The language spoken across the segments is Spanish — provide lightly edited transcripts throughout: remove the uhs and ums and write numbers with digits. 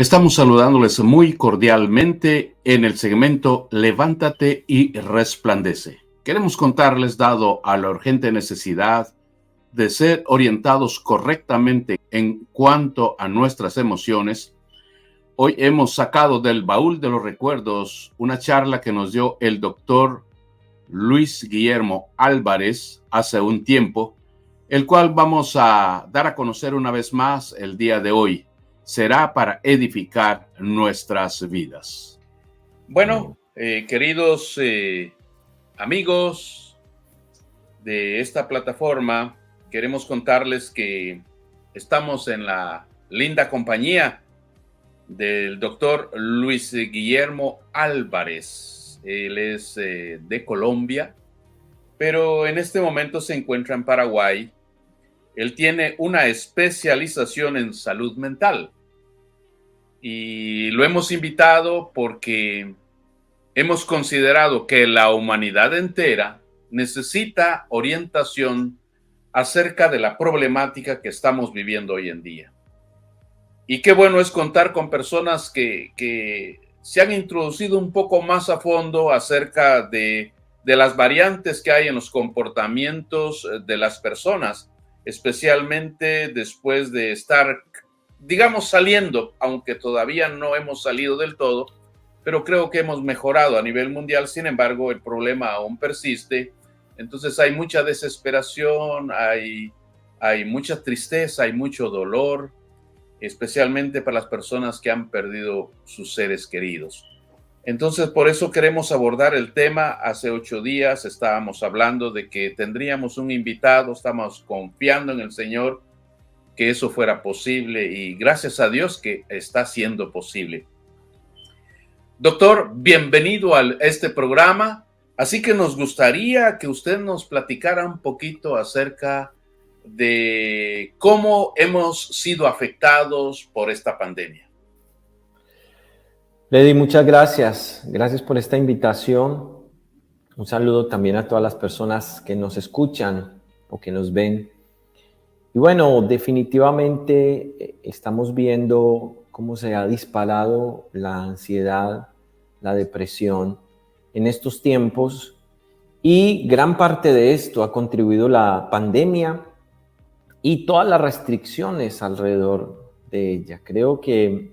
Estamos saludándoles muy cordialmente en el segmento Levántate y Resplandece. Queremos contarles, dado a la urgente necesidad de ser orientados correctamente en cuanto a nuestras emociones, hoy hemos sacado del baúl de los recuerdos una charla que nos dio el doctor Luis Guillermo Álvarez hace un tiempo, el cual vamos a dar a conocer una vez más el día de hoy. Será para edificar nuestras vidas. Bueno, queridos amigos de esta plataforma, queremos contarles que estamos en la linda compañía del doctor Luis Guillermo Álvarez. Él es de Colombia, pero en este momento se encuentra en Paraguay. Él tiene una especialización en salud mental y lo hemos invitado porque hemos considerado que la humanidad entera necesita orientación acerca de la problemática que estamos viviendo hoy en día. Y qué bueno es contar con personas que se han introducido un poco más a fondo acerca de las variantes que hay en los comportamientos de las personas, especialmente después de estar, digamos, saliendo, aunque todavía no hemos salido del todo, pero creo que hemos mejorado a nivel mundial. Sin embargo, el problema aún persiste. Entonces hay mucha desesperación, hay mucha tristeza, hay mucho dolor, especialmente para las personas que han perdido sus seres queridos. Entonces, por eso queremos abordar el tema. Hace 8 días estábamos hablando de que tendríamos un invitado, estamos confiando en el Señor que eso fuera posible y gracias a Dios que está siendo posible. Doctor, bienvenido a este programa. Así que nos gustaría que usted nos platicara un poquito acerca de cómo hemos sido afectados por esta pandemia. Lady, muchas gracias. Gracias por esta invitación. Un saludo también a todas las personas que nos escuchan o que nos ven. Y bueno, definitivamente estamos viendo cómo se ha disparado la ansiedad, la depresión en estos tiempos. Y gran parte de esto ha contribuido la pandemia y todas las restricciones alrededor de ella. Creo que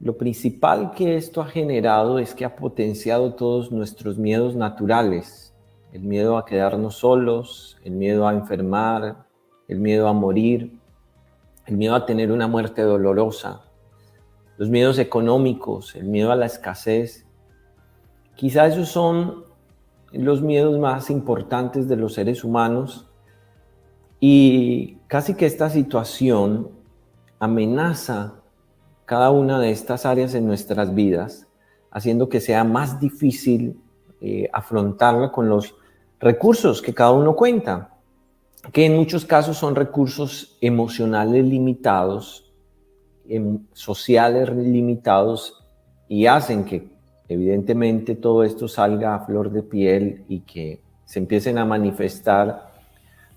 lo principal que esto ha generado es que ha potenciado todos nuestros miedos naturales. El miedo a quedarnos solos, el miedo a enfermar, el miedo a morir, el miedo a tener una muerte dolorosa, los miedos económicos, el miedo a la escasez. Quizá esos son los miedos más importantes de los seres humanos y casi que esta situación amenaza cada una de estas áreas en nuestras vidas, haciendo que sea más difícil afrontarla con los recursos que cada uno cuenta, que en muchos casos son recursos emocionales limitados, sociales limitados, y hacen que evidentemente todo esto salga a flor de piel y que se empiecen a manifestar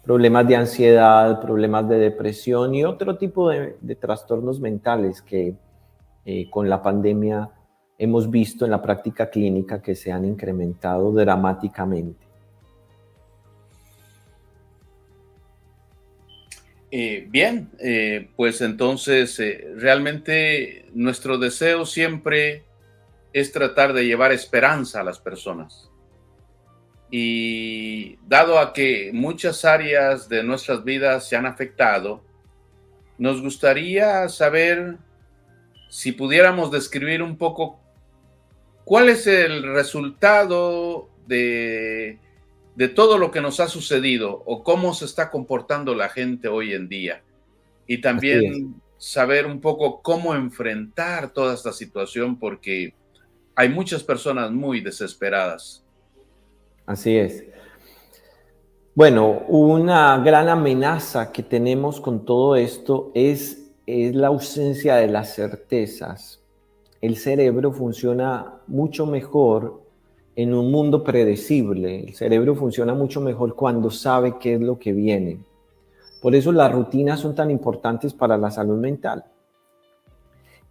problemas de ansiedad, problemas de depresión y otro tipo de trastornos mentales que con la pandemia hemos visto en la práctica clínica que se han incrementado dramáticamente. Bien, pues entonces realmente nuestro deseo siempre es tratar de llevar esperanza a las personas. Y dado a que muchas áreas de nuestras vidas se han afectado, nos gustaría saber si pudiéramos describir un poco cuál es el resultado de todo lo que nos ha sucedido o cómo se está comportando la gente hoy en día. Y también saber un poco cómo enfrentar toda esta situación, porque hay muchas personas muy desesperadas. Así es. Bueno, una gran amenaza que tenemos con todo esto es la ausencia de las certezas. El cerebro funciona mucho mejor en un mundo predecible. El cerebro funciona mucho mejor cuando sabe qué es lo que viene. Por eso las rutinas son tan importantes para la salud mental.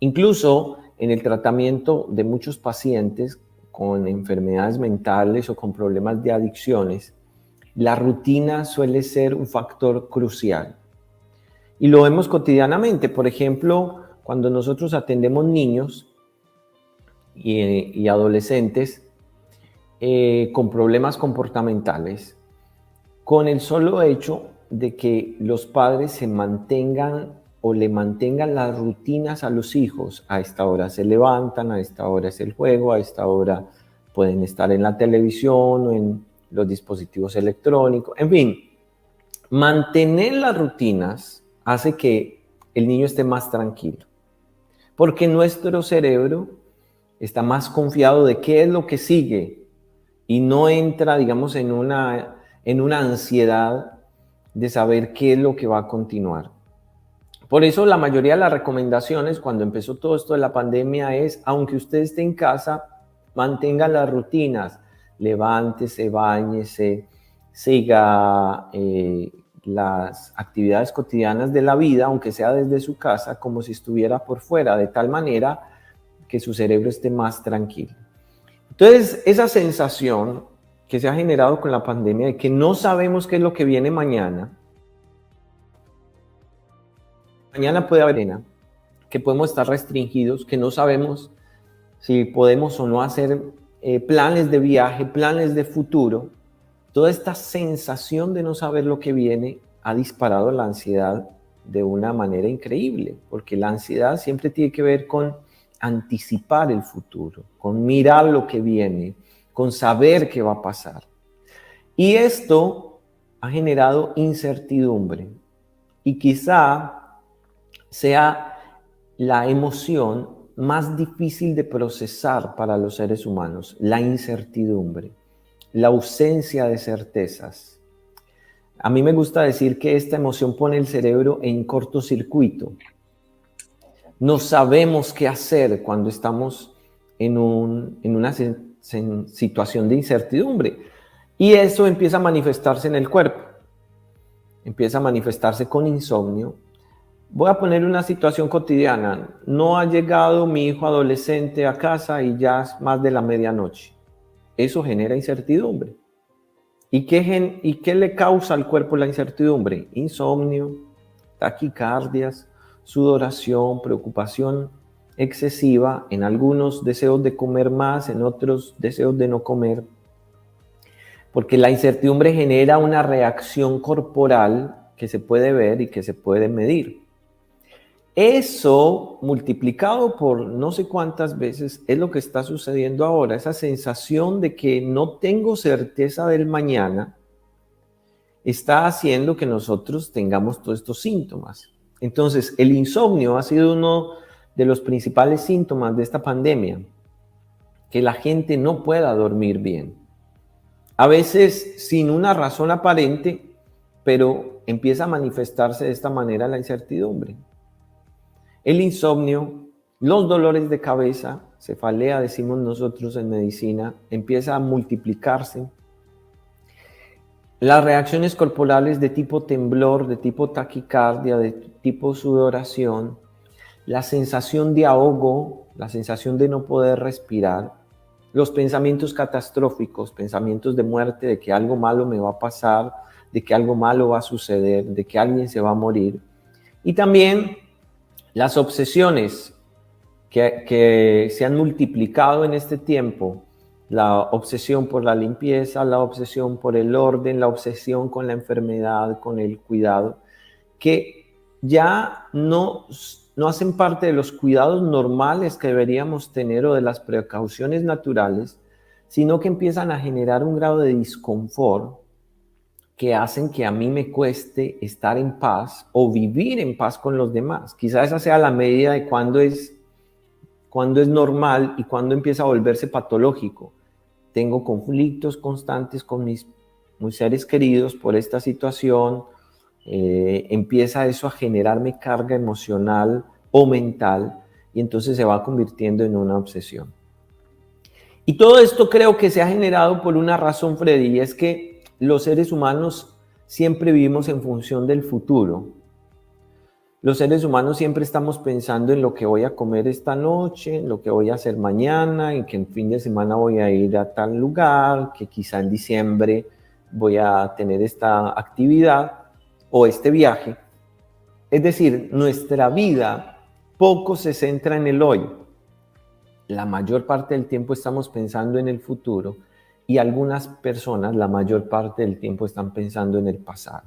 Incluso en el tratamiento de muchos pacientes con enfermedades mentales o con problemas de adicciones, la rutina suele ser un factor crucial. Y lo vemos cotidianamente. Por ejemplo, cuando nosotros atendemos niños y adolescentes con problemas comportamentales, con el solo hecho de que los padres se mantengan o le mantengan las rutinas a los hijos, a esta hora se levantan, a esta hora es el juego, a esta hora pueden estar en la televisión o en los dispositivos electrónicos, en fin, mantener las rutinas hace que el niño esté más tranquilo, porque nuestro cerebro está más confiado de qué es lo que sigue y no entra, digamos, en una ansiedad de saber qué es lo que va a continuar. Por eso la mayoría de las recomendaciones cuando empezó todo esto de la pandemia es, aunque usted esté en casa, mantenga las rutinas, levántese, báñese, siga las actividades cotidianas de la vida, aunque sea desde su casa, como si estuviera por fuera, de tal manera que su cerebro esté más tranquilo. Entonces, esa sensación que se ha generado con la pandemia de que no sabemos qué es lo que viene mañana, puede haber pena, que podemos estar restringidos, que no sabemos si podemos o no hacer planes de viaje, planes de futuro. Toda esta sensación de no saber lo que viene ha disparado la ansiedad de una manera increíble, porque la ansiedad siempre tiene que ver con anticipar el futuro, con mirar lo que viene, con saber qué va a pasar. Y esto ha generado incertidumbre y quizá sea la emoción más difícil de procesar para los seres humanos, la incertidumbre, la ausencia de certezas. A mí me gusta decir que esta emoción pone el cerebro en cortocircuito. No sabemos qué hacer cuando estamos en una situación de incertidumbre. Y eso empieza a manifestarse en el cuerpo. Empieza a manifestarse con insomnio. Voy a poner una situación cotidiana. No ha llegado mi hijo adolescente a casa y ya es más de la medianoche. Eso genera incertidumbre. ¿Y qué le causa al cuerpo la incertidumbre? Insomnio, taquicardias, sudoración, preocupación excesiva, en algunos deseos de comer más, en otros deseos de no comer. Porque la incertidumbre genera una reacción corporal que se puede ver y que se puede medir. Eso multiplicado por no sé cuántas veces es lo que está sucediendo ahora, esa sensación de que no tengo certeza del mañana está haciendo que nosotros tengamos todos estos síntomas. Entonces, el insomnio ha sido uno de los principales síntomas de esta pandemia, que la gente no pueda dormir bien. A veces sin una razón aparente, pero empieza a manifestarse de esta manera la incertidumbre. El insomnio, los dolores de cabeza, cefalea decimos nosotros en medicina, empieza a multiplicarse. Las reacciones corporales de tipo temblor, de tipo taquicardia, de tipo sudoración, la sensación de ahogo, la sensación de no poder respirar, los pensamientos catastróficos, pensamientos de muerte, de que algo malo me va a pasar, de que algo malo va a suceder, de que alguien se va a morir. Y también las obsesiones que se han multiplicado en este tiempo, la obsesión por la limpieza, la obsesión por el orden, la obsesión con la enfermedad, con el cuidado, que ya no hacen parte de los cuidados normales que deberíamos tener o de las precauciones naturales, sino que empiezan a generar un grado de disconfort que hacen que a mí me cueste estar en paz o vivir en paz con los demás. Quizás esa sea la medida de cuándo es normal y cuándo empieza a volverse patológico. Tengo conflictos constantes con mis seres queridos por esta situación, empieza eso a generarme carga emocional o mental y entonces se va convirtiendo en una obsesión. Y todo esto creo que se ha generado por una razón, Freddy, y es que los seres humanos siempre vivimos en función del futuro. los seres humanos siempre estamos pensando en lo que voy a comer esta noche, en lo que voy a hacer mañana, en que en fin de semana voy a ir a tal lugar, que quizá en diciembre voy a tener esta actividad o este viaje. Es decir, nuestra vida poco se centra en el hoy. La mayor parte del tiempo estamos pensando en el futuro y algunas personas la mayor parte del tiempo están pensando en el pasado.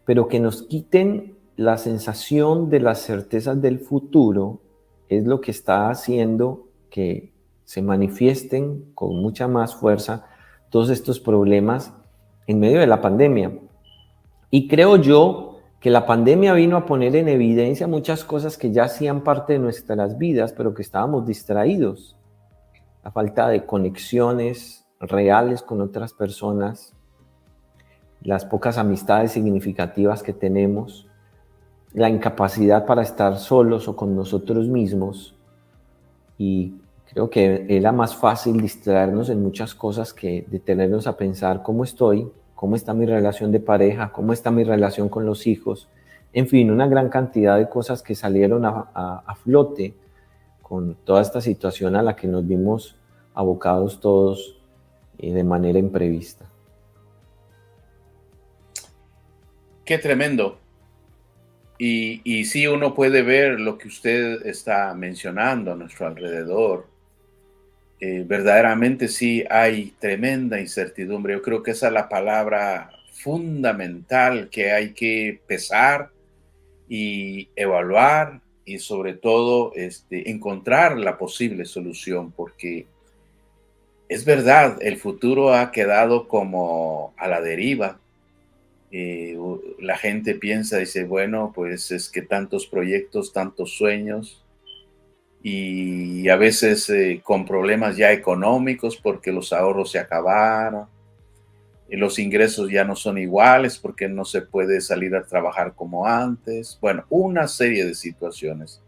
Pero que nos quiten la sensación de las certezas del futuro es lo que está haciendo que se manifiesten con mucha más fuerza todos estos problemas en medio de la pandemia. Y creo yo que la pandemia vino a poner en evidencia muchas cosas que ya hacían parte de nuestras vidas, pero que estábamos distraídos. La falta de conexiones reales con otras personas, las pocas amistades significativas que tenemos, la incapacidad para estar solos o con nosotros mismos. Y creo que era más fácil distraernos en muchas cosas que detenernos a pensar cómo estoy, cómo está mi relación de pareja, cómo está mi relación con los hijos. En fin, una gran cantidad de cosas que salieron a flote con toda esta situación a la que nos vimos abocados todos de manera imprevista. Qué tremendo. Y sí, uno puede ver lo que usted está mencionando a nuestro alrededor. Verdaderamente sí hay tremenda incertidumbre. Yo creo que esa es la palabra fundamental que hay que pesar y evaluar y sobre todo encontrar la posible solución, porque es verdad, el futuro ha quedado como a la deriva. La gente piensa, dice, bueno, pues es que tantos proyectos, tantos sueños, y a veces con problemas ya económicos porque los ahorros se acabaron, y los ingresos ya no son iguales porque no se puede salir a trabajar como antes. Bueno, una serie de situaciones.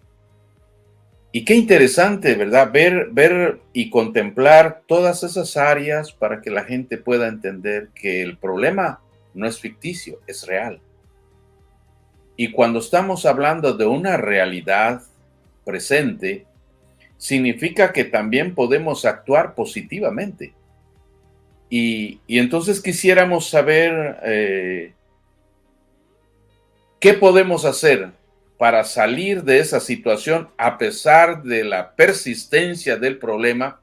Y qué interesante, ¿verdad? Ver y contemplar todas esas áreas para que la gente pueda entender que el problema no es ficticio, es real. Y cuando estamos hablando de una realidad presente, significa que también podemos actuar positivamente. Y entonces quisiéramos saber qué podemos hacer para salir de esa situación a pesar de la persistencia del problema,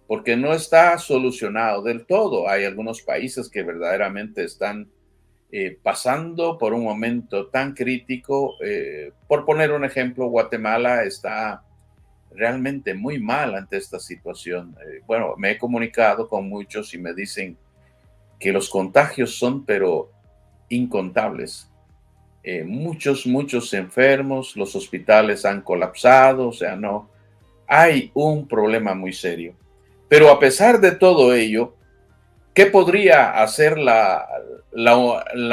porque no está solucionado del todo. Hay algunos países que verdaderamente están pasando por un momento tan crítico. Por poner un ejemplo, Guatemala está realmente muy mal ante esta situación. Bueno, me he comunicado con muchos y me dicen que los contagios son, pero incontables. Muchos enfermos, los hospitales han colapsado, o sea, no, hay un problema muy serio. Pero a pesar de todo ello, ¿qué podría hacer la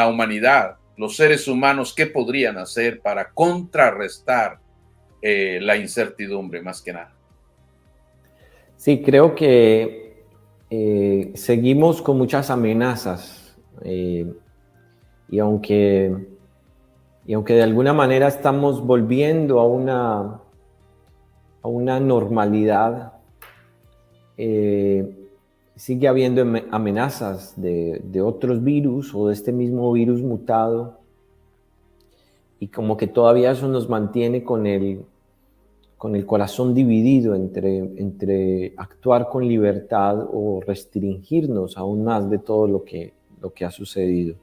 humanidad, los seres humanos, qué podrían hacer para contrarrestar la incertidumbre más que nada? Sí, creo que seguimos con muchas amenazas y aunque de alguna manera estamos volviendo a una normalidad, sigue habiendo amenazas de otros virus o de este mismo virus mutado, y como que todavía eso nos mantiene con el corazón dividido entre actuar con libertad o restringirnos aún más de todo lo que ha sucedido.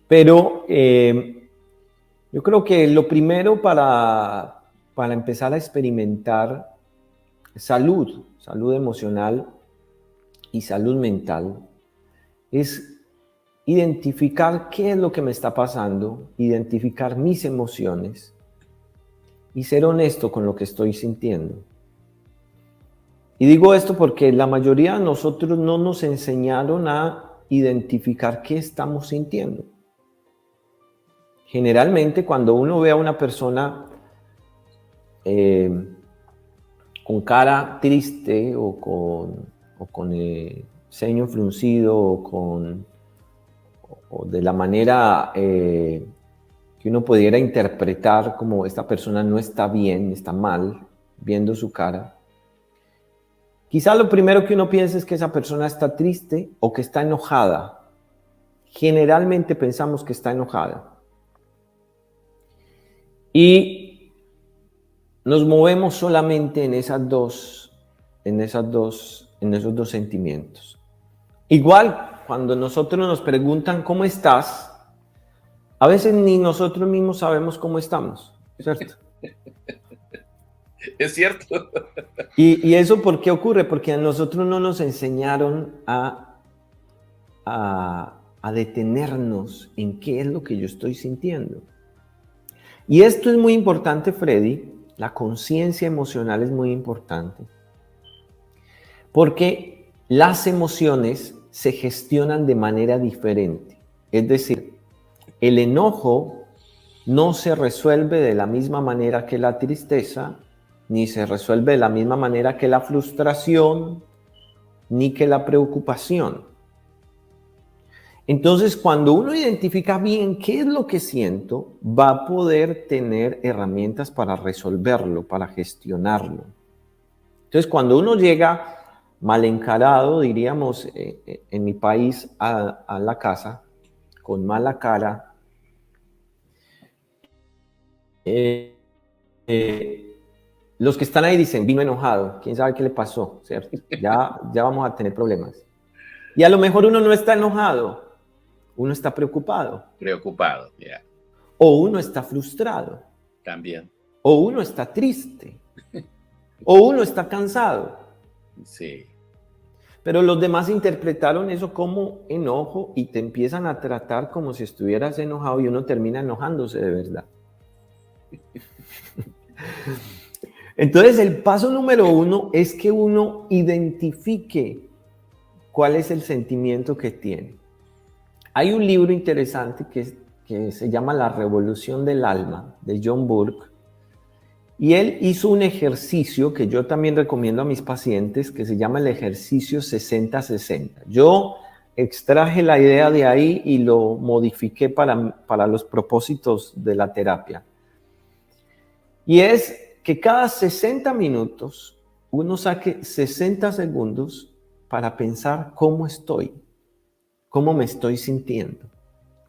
Pero yo creo que lo primero para empezar a experimentar salud emocional y salud mental, es identificar qué es lo que me está pasando, identificar mis emociones y ser honesto con lo que estoy sintiendo. Y digo esto porque la mayoría de nosotros no nos enseñaron a identificar qué estamos sintiendo. Generalmente cuando uno ve a una persona con cara triste o con ceño fruncido o de la manera que uno pudiera interpretar como esta persona no está bien, está mal, viendo su cara. Quizá lo primero que uno piensa es que esa persona está triste o que está enojada. Generalmente pensamos que está enojada. Y nos movemos solamente en esos dos sentimientos. Igual, cuando nosotros nos preguntan ¿cómo estás? A veces ni nosotros mismos sabemos cómo estamos, ¿cierto? Es cierto. ¿Y eso por qué ocurre? Porque a nosotros no nos enseñaron a detenernos en qué es lo que yo estoy sintiendo. Y esto es muy importante, Freddy, la conciencia emocional es muy importante, porque las emociones se gestionan de manera diferente. Es decir, el enojo no se resuelve de la misma manera que la tristeza, ni se resuelve de la misma manera que la frustración, ni que la preocupación. Entonces, cuando uno identifica bien qué es lo que siento, va a poder tener herramientas para resolverlo, para gestionarlo. Entonces, cuando uno llega mal encarado, diríamos en mi país, a la casa, con mala cara, los que están ahí dicen, vino enojado, quién sabe qué le pasó, ¿cierto? Ya vamos a tener problemas. Y a lo mejor uno no está enojado, uno está preocupado. Preocupado, ya. Yeah. O uno está frustrado. También. O uno está triste. O uno está cansado. Sí. Pero los demás interpretaron eso como enojo y te empiezan a tratar como si estuvieras enojado y uno termina enojándose de verdad. Entonces, el paso número 1 es que uno identifique cuál es el sentimiento que tiene. Hay un libro interesante que se llama La Revolución del Alma, de John Burke, y él hizo un ejercicio que yo también recomiendo a mis pacientes, que se llama el ejercicio 60-60. Yo extraje la idea de ahí y lo modifiqué para los propósitos de la terapia. Y es que cada 60 minutos uno saque 60 segundos para pensar cómo estoy, cómo me estoy sintiendo,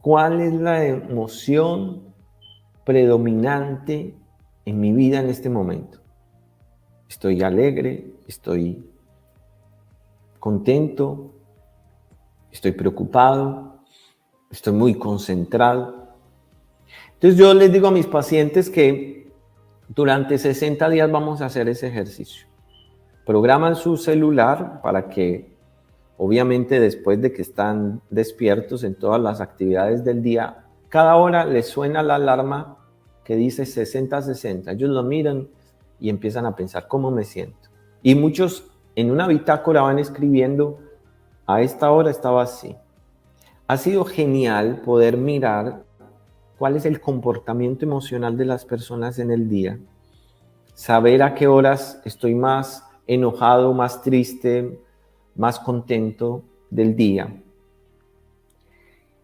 cuál es la emoción predominante en mi vida en este momento. Estoy alegre, estoy contento, estoy preocupado, estoy muy concentrado. Entonces yo les digo a mis pacientes que durante 60 días vamos a hacer ese ejercicio. Programan su celular para que, obviamente, después de que están despiertos en todas las actividades del día, cada hora les suena la alarma que dice 60-60. Ellos lo miran y empiezan a pensar cómo me siento. Y muchos en una bitácora van escribiendo, a esta hora estaba así. Ha sido genial poder mirar cuál es el comportamiento emocional de las personas en el día, saber a qué horas estoy más enojado, más triste, más contento del día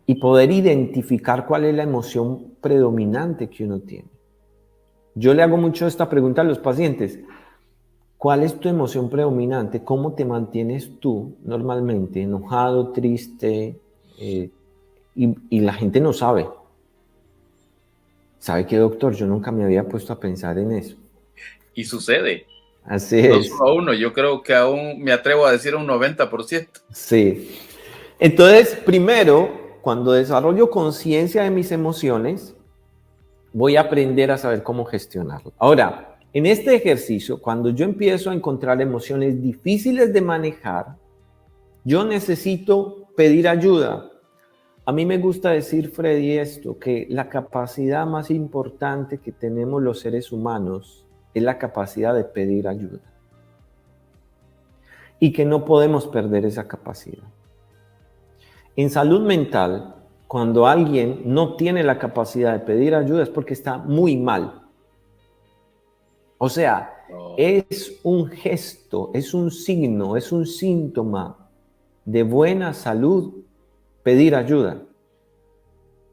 y poder identificar cuál es la emoción predominante que uno tiene. Yo le hago mucho esta pregunta a los pacientes. ¿Cuál es tu emoción predominante? ¿Cómo te mantienes tú normalmente? ¿Enojado, triste? Y la gente no sabe. ¿Sabe qué, doctor? Yo nunca me había puesto a pensar en eso. Y sucede. Así es. 2-1, yo creo que aún me atrevo a decir un 90%. Sí. Entonces, primero, cuando desarrollo conciencia de mis emociones, voy a aprender a saber cómo gestionarlo. Ahora, en este ejercicio, cuando yo empiezo a encontrar emociones difíciles de manejar, yo necesito pedir ayuda. A mí me gusta decir, Freddy, esto, que la capacidad más importante que tenemos los seres humanos es la capacidad de pedir ayuda. Y que no podemos perder esa capacidad. En salud mental, cuando alguien no tiene la capacidad de pedir ayuda es porque está muy mal. O sea, es un gesto, es un signo, es un síntoma de buena salud pedir ayuda.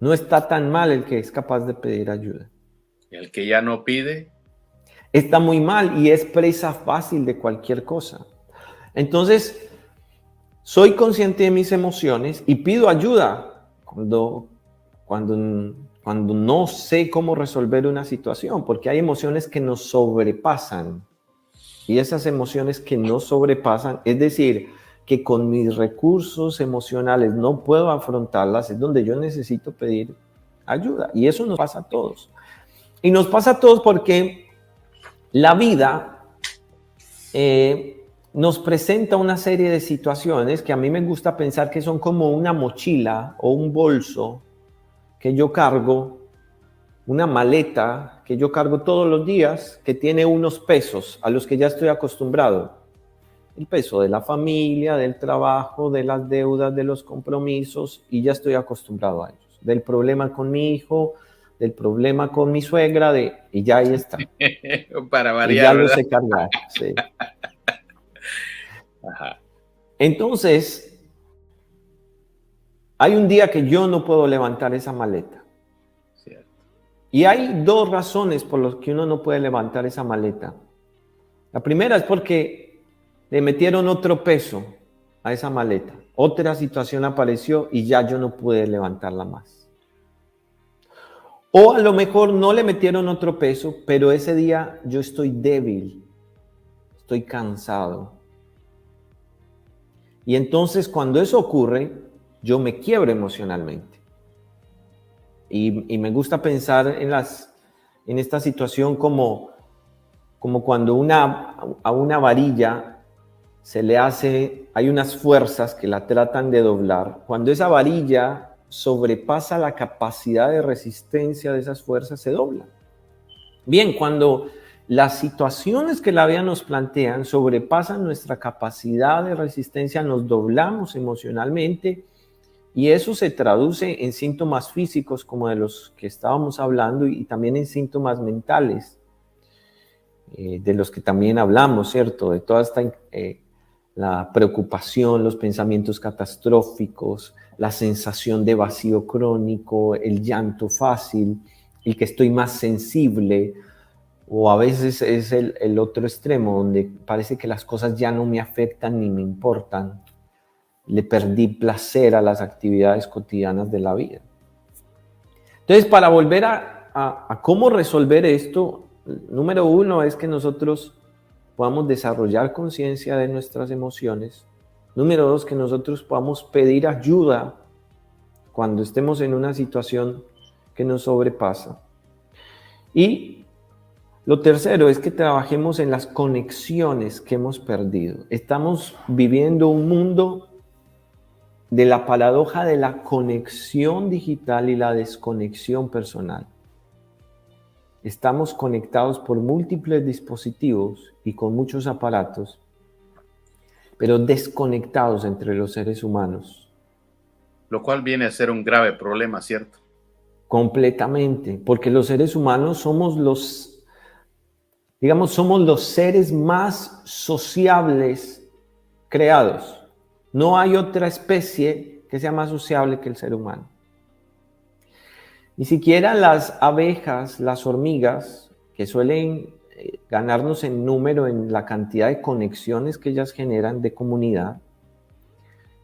No está tan mal el que es capaz de pedir ayuda. El que ya no pide. Está muy mal y es presa fácil de cualquier cosa. Entonces, soy consciente de mis emociones y pido ayuda cuando no sé cómo resolver una situación, porque hay emociones que nos sobrepasan. Y esas emociones que nos sobrepasan, es decir, que con mis recursos emocionales no puedo afrontarlas, es donde yo necesito pedir ayuda. Y eso nos pasa a todos. Y nos pasa a todos porque la vida nos presenta una serie de situaciones que a mí me gusta pensar que son como una mochila o un bolso que yo cargo, una maleta que yo cargo todos los días, que tiene unos pesos a los que ya estoy acostumbrado. El peso de la familia, del trabajo, de las deudas, de los compromisos, y ya estoy acostumbrado a ellos. Del problema con mi hijo, del problema con mi suegra, y ya ahí está. Para variar, y ya ¿verdad? lo sé cargar, sí. Ajá. Entonces, hay un día que yo no puedo levantar esa maleta. Cierto. Y hay dos razones por las que uno no puede levantar esa maleta. La primera es porque le metieron otro peso a esa maleta. Otra situación apareció y ya yo no pude levantarla más. O a lo mejor no le metieron otro peso, pero ese día yo estoy débil, estoy cansado. Y entonces cuando eso ocurre, yo me quiebro emocionalmente. Y me gusta pensar en esta situación como cuando a una varilla hay unas fuerzas que la tratan de doblar. Cuando esa varilla sobrepasa la capacidad de resistencia de esas fuerzas, se dobla. Bien, cuando las situaciones que la vida nos plantean sobrepasan nuestra capacidad de resistencia, nos doblamos emocionalmente y eso se traduce en síntomas físicos como de los que estábamos hablando y también en síntomas mentales, de los que también hablamos, ¿cierto? De toda esta la preocupación, los pensamientos catastróficos, la sensación de vacío crónico, el llanto fácil, el que estoy más sensible, o a veces es el otro extremo, donde parece que las cosas ya no me afectan ni me importan. Le perdí placer a las actividades cotidianas de la vida. Entonces, para volver a cómo resolver esto, número uno es que nosotros podamos desarrollar conciencia de nuestras emociones. Número dos, que nosotros podamos pedir ayuda cuando estemos en una situación que nos sobrepasa. Y lo tercero es que trabajemos en las conexiones que hemos perdido. Estamos viviendo un mundo de la paradoja de la conexión digital y la desconexión personal. Estamos conectados por múltiples dispositivos y con muchos aparatos, pero desconectados entre los seres humanos. Lo cual viene a ser un grave problema, ¿cierto? Completamente, porque los seres humanos somos los seres más sociables creados. No hay otra especie que sea más sociable que el ser humano. Ni siquiera las abejas, las hormigas, que suelen ganarnos en número en la cantidad de conexiones que ellas generan de comunidad,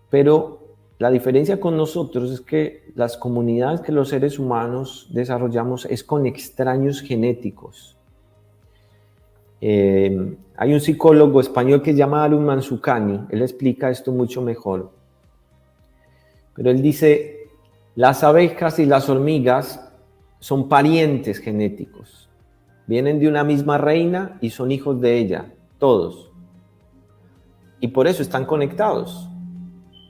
pero la diferencia con nosotros es que las comunidades que los seres humanos desarrollamos es con extraños genéticos. Hay un psicólogo español que se llama Arun Mansukhani, él explica esto mucho mejor. Pero él dice, las abejas y las hormigas son parientes genéticos. Vienen de una misma reina y son hijos de ella, todos. Y por eso están conectados.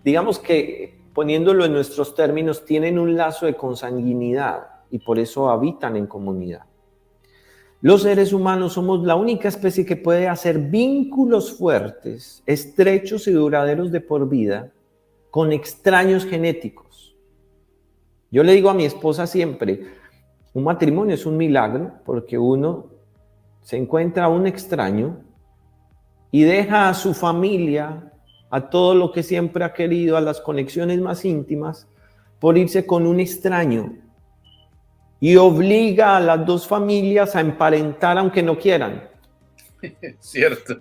Digamos que, poniéndolo en nuestros términos, tienen un lazo de consanguinidad y por eso habitan en comunidad. Los seres humanos somos la única especie que puede hacer vínculos fuertes, estrechos y duraderos de por vida con extraños genéticos. Yo le digo a mi esposa siempre, un matrimonio es un milagro porque uno se encuentra a un extraño y deja a su familia, a todo lo que siempre ha querido, a las conexiones más íntimas, por irse con un extraño y obliga a las dos familias a emparentar aunque no quieran. Cierto.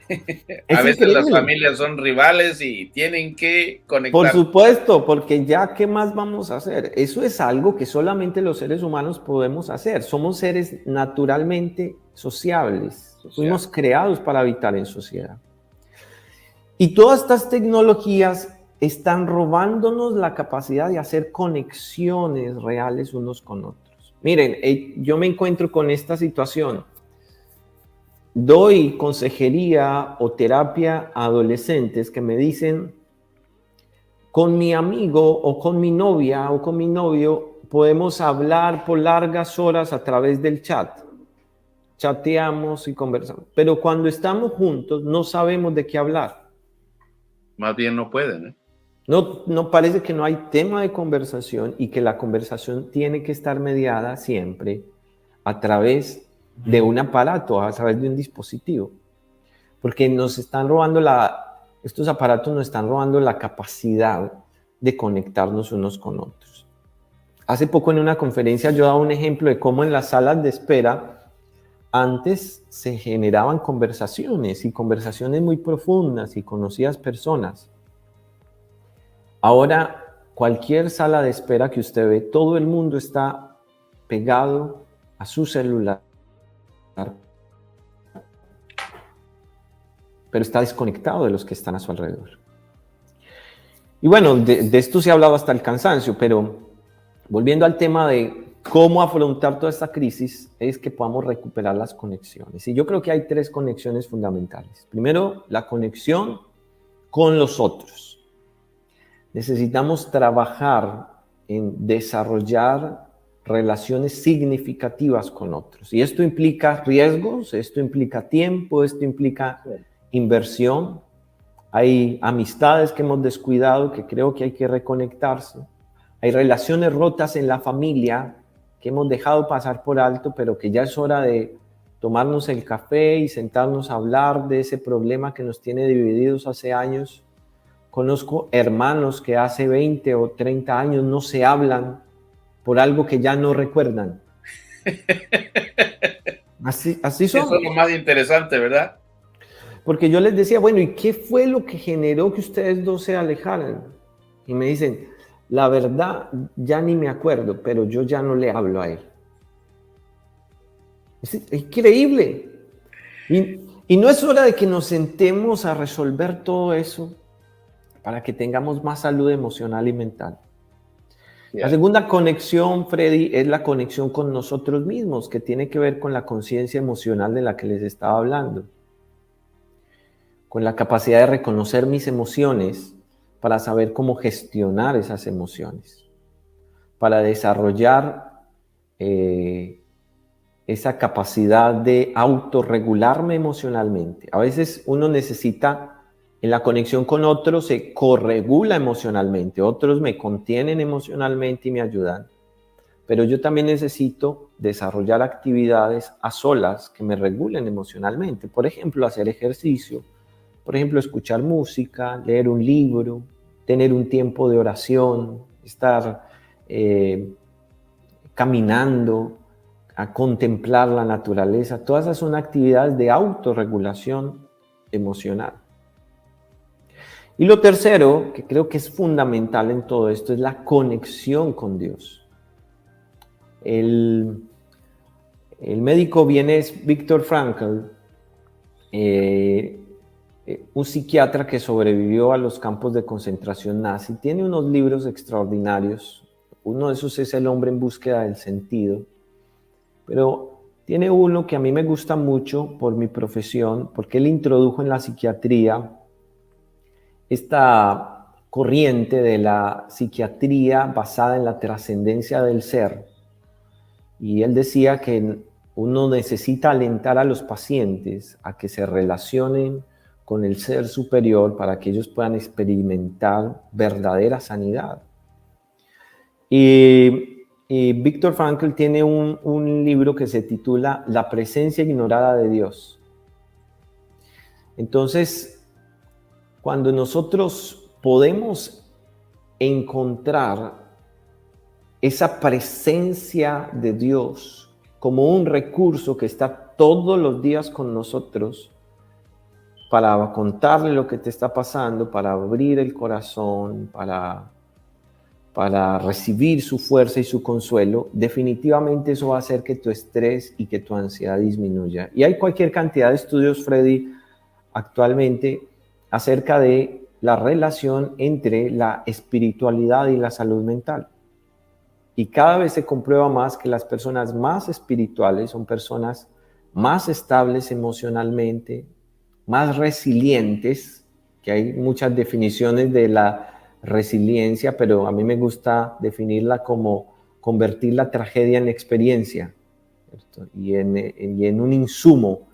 Es A veces las increíble. familias son rivales y tienen que Por conectar. supuesto, porque ya, ¿qué más vamos a hacer? Eso es algo que solamente los seres humanos podemos hacer. Somos seres naturalmente sociables. Fuimos creados para habitar en sociedad. Y todas estas tecnologías están robándonos la capacidad de hacer conexiones reales unos con otros. Miren, yo me encuentro con esta situación. Doy consejería o terapia a adolescentes que me dicen: con mi amigo o con mi novia o con mi novio podemos hablar por largas horas a través del chat. Chateamos y conversamos. Pero cuando estamos juntos no sabemos de qué hablar. Más bien no pueden, ¿eh? No parece que no hay tema de conversación y que la conversación tiene que estar mediada siempre a través de un aparato, a través de un dispositivo. Porque nos están robando estos aparatos nos están robando la capacidad de conectarnos unos con otros. Hace poco en una conferencia yo daba un ejemplo de cómo en las salas de espera antes se generaban conversaciones y conversaciones muy profundas y conocidas personas. Ahora, cualquier sala de espera que usted ve, todo el mundo está pegado a su celular, pero está desconectado de los que están a su alrededor. Y bueno, de esto se ha hablado hasta el cansancio, pero volviendo al tema de cómo afrontar toda esta crisis, es que podamos recuperar las conexiones. Y yo creo que hay 3 conexiones fundamentales. Primero, la conexión con los otros. Necesitamos trabajar en desarrollar relaciones significativas con otros. Y esto implica riesgos, esto implica tiempo, esto implica inversión. Hay amistades que hemos descuidado que creo que hay que reconectarse. Hay relaciones rotas en la familia que hemos dejado pasar por alto, pero que ya es hora de tomarnos el café y sentarnos a hablar de ese problema que nos tiene divididos hace años. Conozco hermanos que hace 20 o 30 años no se hablan por algo que ya no recuerdan. Así son. Eso es lo más interesante, ¿verdad? Porque yo les decía, bueno, ¿y qué fue lo que generó que ustedes dos se alejaran? Y me dicen, la verdad, ya ni me acuerdo, pero yo ya no le hablo a él. Es increíble. Y no es hora de que nos sentemos a resolver todo eso para que tengamos más salud emocional y mental. La segunda conexión, Freddy, es la conexión con nosotros mismos, que tiene que ver con la conciencia emocional de la que les estaba hablando. Con la capacidad de reconocer mis emociones para saber cómo gestionar esas emociones. Para desarrollar esa capacidad de autorregularme emocionalmente. A veces uno necesita, en la conexión con otros, se corregula emocionalmente. Otros me contienen emocionalmente y me ayudan. Pero yo también necesito desarrollar actividades a solas que me regulen emocionalmente. Por ejemplo, hacer ejercicio. Por ejemplo, escuchar música, leer un libro, tener un tiempo de oración, estar caminando, a contemplar la naturaleza. Todas esas son actividades de autorregulación emocional. Y lo tercero, que creo que es fundamental en todo esto, es la conexión con Dios. El médico vienés Viktor Frankl, un psiquiatra que sobrevivió a los campos de concentración nazi, tiene unos libros extraordinarios. Uno de esos es El hombre en búsqueda del sentido. Pero tiene uno que a mí me gusta mucho por mi profesión, porque él introdujo en la psiquiatría esta corriente de la psiquiatría basada en la trascendencia del ser. Y él decía que uno necesita alentar a los pacientes a que se relacionen con el ser superior para que ellos puedan experimentar verdadera sanidad. Y Viktor Frankl tiene un libro que se titula La presencia ignorada de Dios. Entonces, cuando nosotros podemos encontrar esa presencia de Dios como un recurso que está todos los días con nosotros para contarle lo que te está pasando, para abrir el corazón, para recibir su fuerza y su consuelo, definitivamente eso va a hacer que tu estrés y que tu ansiedad disminuya. Y hay cualquier cantidad de estudios, Freddy, actualmente acerca de la relación entre la espiritualidad y la salud mental. Y cada vez se comprueba más que las personas más espirituales son personas más estables emocionalmente, más resilientes, que hay muchas definiciones de la resiliencia, pero a mí me gusta definirla como convertir la tragedia en experiencia, ¿cierto? Y en un insumo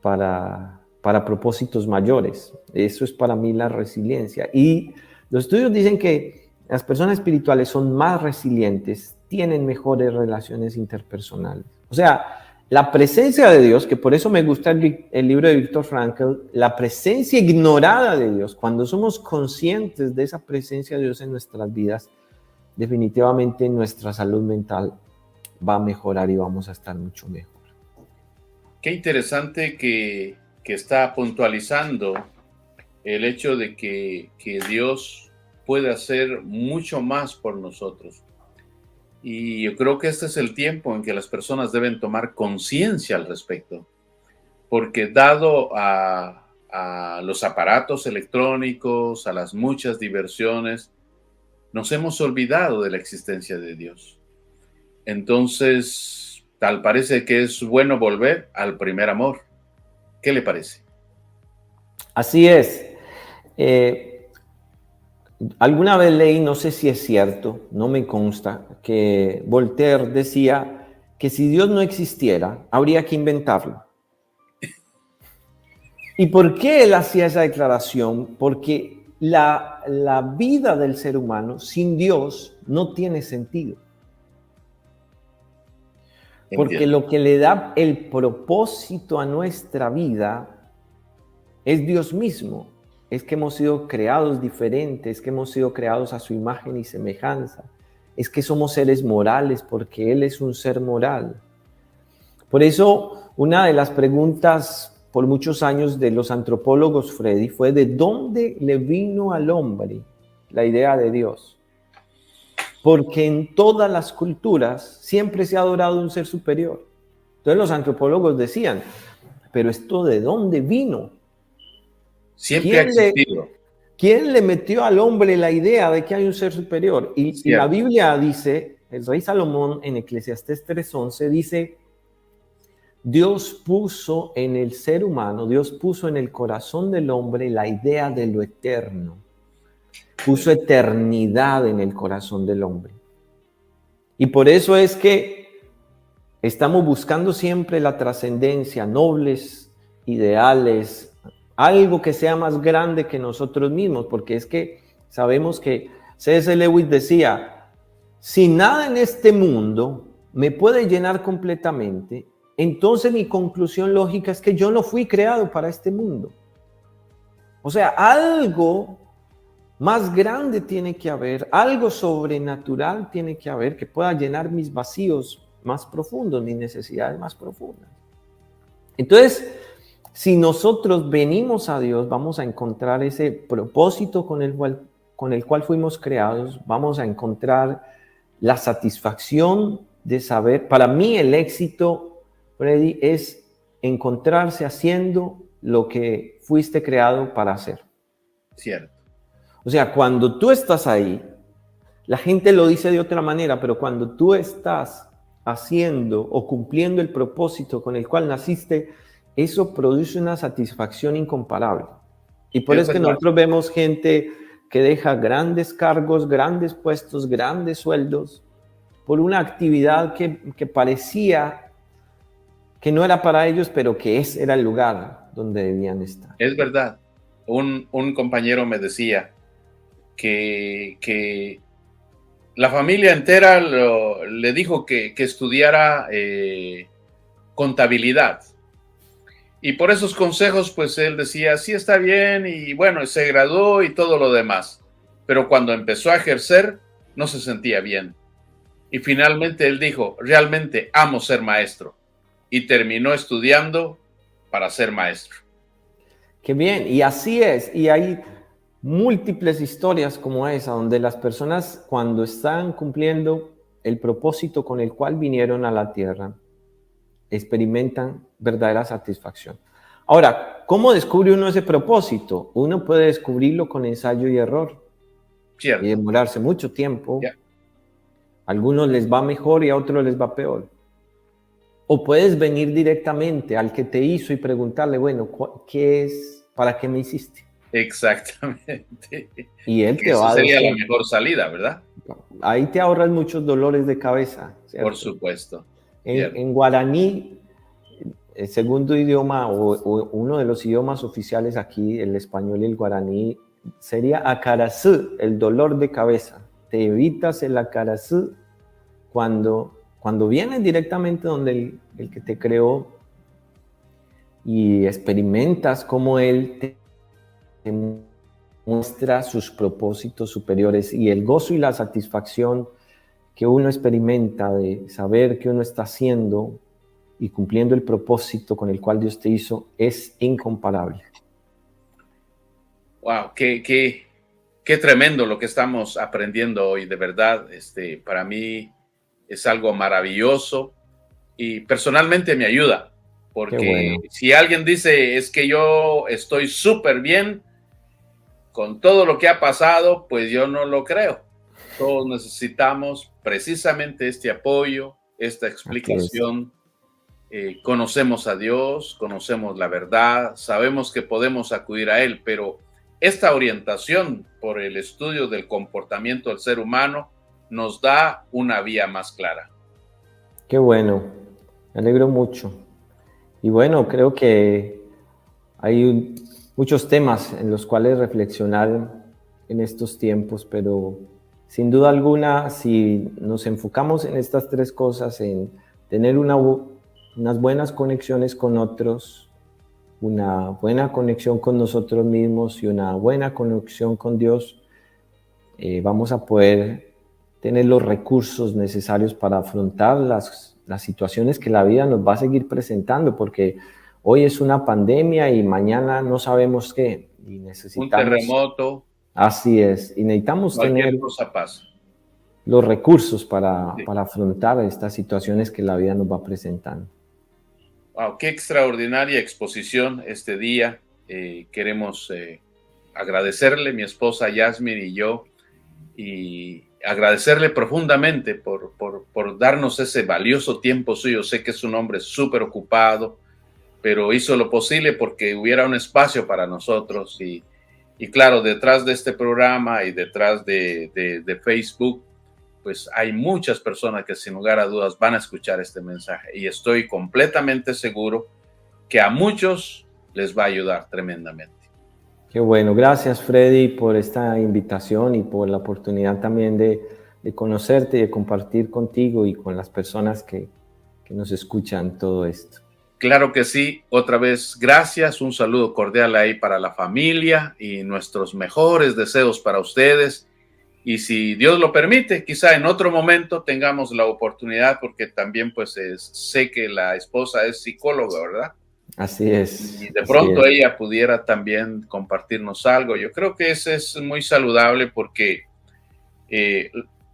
para propósitos mayores. Eso es para mí la resiliencia. Y los estudios dicen que las personas espirituales son más resilientes, tienen mejores relaciones interpersonales. O sea, la presencia de Dios, que por eso me gusta el libro de Viktor Frankl, la presencia ignorada de Dios, cuando somos conscientes de esa presencia de Dios en nuestras vidas, definitivamente nuestra salud mental va a mejorar y vamos a estar mucho mejor. Qué interesante que está puntualizando el hecho de que Dios puede hacer mucho más por nosotros. Y yo creo que este es el tiempo en que las personas deben tomar conciencia al respecto, porque dado a los aparatos electrónicos, a las muchas diversiones, nos hemos olvidado de la existencia de Dios. Entonces, tal parece que es bueno volver al primer amor. ¿Qué le parece? Así es. Alguna vez leí, no sé si es cierto, no me consta, que Voltaire decía que si Dios no existiera, habría que inventarlo. ¿Y por qué él hacía esa declaración? Porque la vida del ser humano sin Dios no tiene sentido. Porque lo que le da el propósito a nuestra vida es Dios mismo. Es que hemos sido creados diferentes, que hemos sido creados a su imagen y semejanza. Es que somos seres morales porque Él es un ser moral. Por eso, una de las preguntas por muchos años de los antropólogos, Freddy, fue ¿de dónde le vino al hombre la idea de Dios? Porque en todas las culturas siempre se ha adorado un ser superior. Entonces los antropólogos decían, pero ¿esto de dónde vino? Siempre ha existido. ¿Quién le metió al hombre la idea de que hay un ser superior? Y la Biblia dice, el rey Salomón en Eclesiastés 3:11 dice, Dios puso en el ser humano, Dios puso en el corazón del hombre la idea de lo eterno. Puso eternidad en el corazón del hombre. Y por eso es que estamos buscando siempre la trascendencia, nobles ideales, algo que sea más grande que nosotros mismos, porque es que sabemos que C.S. Lewis decía, si nada en este mundo me puede llenar completamente, entonces mi conclusión lógica es que yo no fui creado para este mundo. O sea, algo más grande tiene que haber, algo sobrenatural tiene que haber que pueda llenar mis vacíos más profundos, mis necesidades más profundas. Entonces, si nosotros venimos a Dios, vamos a encontrar ese propósito con el cual fuimos creados, vamos a encontrar la satisfacción de saber. Para mí el éxito, Freddy, es encontrarse haciendo lo que fuiste creado para hacer. Cierto. O sea, cuando tú estás ahí, la gente lo dice de otra manera, pero cuando tú estás haciendo o cumpliendo el propósito con el cual naciste, eso produce una satisfacción incomparable. Y por eso es que nosotros vemos gente que deja grandes cargos, grandes puestos, grandes sueldos, por una actividad que parecía que no era para ellos, pero que ese era el lugar donde debían estar. Es verdad. Un compañero me decía que la familia entera le dijo que estudiara contabilidad. Y por esos consejos, pues él decía, sí está bien, y bueno, se graduó y todo lo demás. pero cuando empezó a ejercer no se sentía bien. Y finalmente él dijo, realmente amo ser maestro, y terminó estudiando para ser maestro. Qué bien, y así es, y hay múltiples historias como esa, donde las personas cuando están cumpliendo el propósito con el cual vinieron a la tierra, experimentan verdadera satisfacción. Ahora, ¿cómo descubre uno ese propósito? Uno puede descubrirlo con ensayo y error, Cierto. y demorarse mucho tiempo. Yeah. A algunos les va mejor y a otros les va peor. O puedes venir directamente al que te hizo y preguntarle, bueno, ¿qué es? ¿Para qué me hiciste? Exactamente. Y él te va a decir. Esa sería la decir, mejor salida, ¿verdad? ahí te ahorras muchos dolores de cabeza, ¿cierto? Por supuesto. En guaraní, el segundo idioma o uno de los idiomas oficiales aquí, el español y el guaraní, sería acarazú, el dolor de cabeza. Te evitas el acarazú cuando vienes directamente donde el que te creó y experimentas cómo él te muestra sus propósitos superiores y el gozo y la satisfacción que uno experimenta de saber que uno está haciendo y cumpliendo el propósito con el cual Dios te hizo es incomparable. Wow, qué tremendo lo que estamos aprendiendo hoy, de verdad. Para mí es algo maravilloso y personalmente me ayuda, porque bueno, si alguien dice es que yo estoy súper bien con todo lo que ha pasado, pues yo no lo creo. Todos necesitamos precisamente este apoyo, esta explicación. Conocemos a Dios, conocemos la verdad, sabemos que podemos acudir a Él, pero esta orientación por el estudio del comportamiento del ser humano nos da una vía más clara. Qué bueno, me alegro mucho. Y bueno, creo que hay muchos temas en los cuales reflexionar en estos tiempos, pero sin duda alguna, si nos enfocamos en estas tres cosas, en tener unas buenas conexiones con otros, una buena conexión con nosotros mismos y una buena conexión con Dios, vamos a poder tener los recursos necesarios para afrontar las situaciones que la vida nos va a seguir presentando, porque hoy es una pandemia y mañana no sabemos qué. Y necesitamos, un terremoto. Así es, y necesitamos tener cosa pasa. Los recursos para afrontar estas situaciones que la vida nos va presentando. Wow, qué extraordinaria exposición este día. Queremos agradecerle, mi esposa Yasmin y yo, y agradecerle profundamente por darnos ese valioso tiempo suyo. Sé que es un hombre súper ocupado, pero hizo lo posible porque hubiera un espacio para nosotros. Y claro, detrás de este programa y detrás de Facebook, pues hay muchas personas que sin lugar a dudas van a escuchar este mensaje y estoy completamente seguro que a muchos les va a ayudar tremendamente. Qué bueno, gracias Freddy por esta invitación y por la oportunidad también de conocerte y de compartir contigo y con las personas que nos escuchan todo esto. Claro que sí, otra vez gracias, un saludo cordial ahí para la familia y nuestros mejores deseos para ustedes. Y si Dios lo permite, quizá en otro momento tengamos la oportunidad, porque también pues sé que la esposa es psicóloga, ¿verdad? Así es. Y de pronto ella pudiera también compartirnos algo. Yo creo que eso es muy saludable porque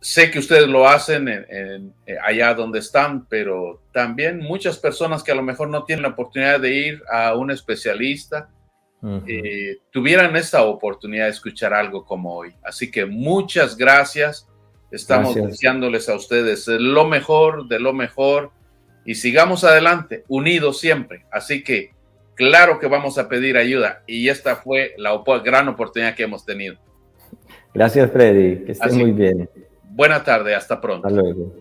sé que ustedes lo hacen allá donde están, pero también muchas personas que a lo mejor no tienen la oportunidad de ir a un especialista, tuvieran esta oportunidad de escuchar algo como hoy. Así que muchas gracias. Estamos deseándoles a ustedes lo mejor de lo mejor y sigamos adelante, unidos siempre. Así que claro que vamos a pedir ayuda y esta fue la gran oportunidad que hemos tenido. Gracias, Freddy. Que esté muy bien. Buena tarde, hasta pronto. Hasta luego.